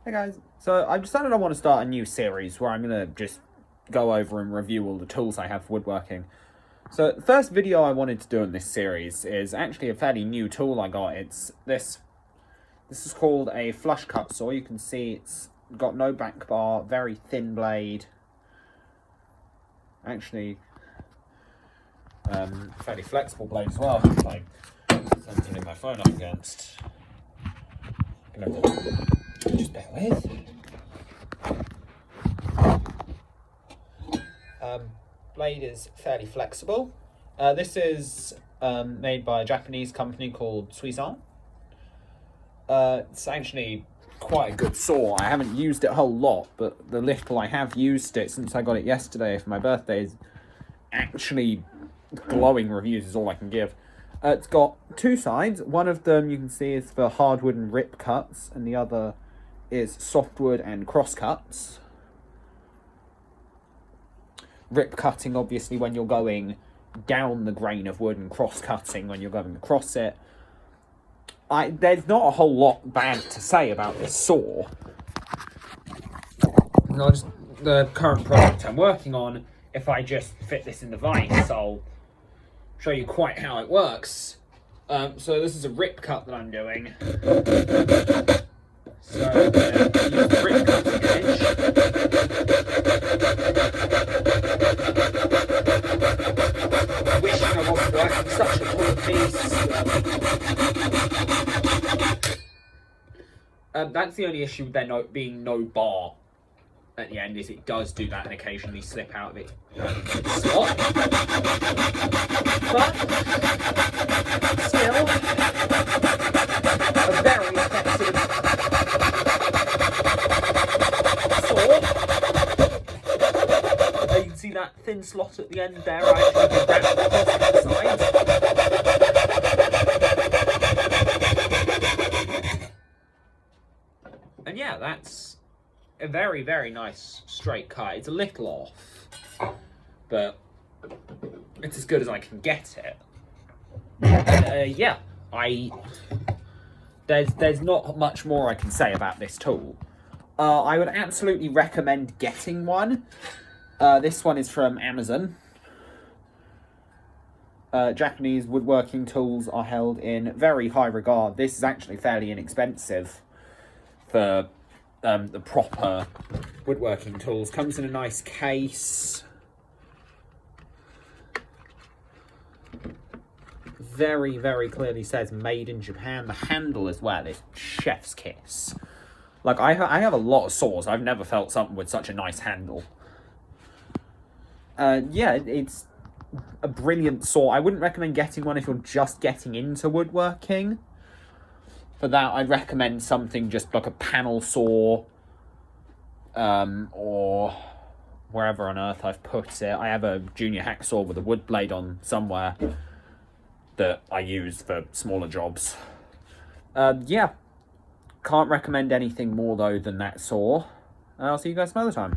Hey guys, so I've decided I want to start a new series where I'm going to just go over and review all the tools I have for woodworking. So the first video I wanted to do in this series is actually a fairly new tool I got. It's this is called a flush cut saw. You can see it's got no back bar, very thin blade. Actually, fairly flexible blade as well. Like something my phone up against. Just bear with. Blade is fairly flexible. This is made by a Japanese company called Suizan. It's actually quite a good saw. I haven't used it a whole lot, but the little I have used it since I got it yesterday for my birthday is actually glowing reviews is all I can give. It's got two sides. One of them you can see is for hardwood and rip cuts, and the other is softwood and cross cuts. Rip cutting obviously when you're going down the grain of wood, and cross cutting when you're going across it. There's not a whole lot bad to say about this saw. The current project I'm working on, if I just fit this in the vise, I'll show you quite how it works. So this is a rip cut that I'm doing. So I'm going to use the rip cutting edge. Wishing I wasn't working such a tall piece. That's the only issue with there being no bar at the end, is it does do that and occasionally slip out of its slot. But still, a very effective saw. You can see that thin slot at the end there. I actually did that across the side. And yeah, that's a very, very nice straight cut. It's a little off, but it's as good as I can get it. Yeah, there's not much more I can say about this tool. I would absolutely recommend getting one. This one is from Amazon. Japanese woodworking tools are held in very high regard. This is actually fairly inexpensive for the proper woodworking tools. Comes in a nice case. Very, very clearly says made in Japan. The handle as well is chef's kiss. Like, I have a lot of saws. I've never felt something with such a nice handle. Yeah, it's a brilliant saw. I wouldn't recommend getting one if you're just getting into woodworking. For that, I'd recommend something just like a panel saw, or wherever on earth I've put it. I have a junior hacksaw with a wood blade on somewhere that I use for smaller jobs. Yeah, can't recommend anything more though than that saw. I'll see you guys some other time.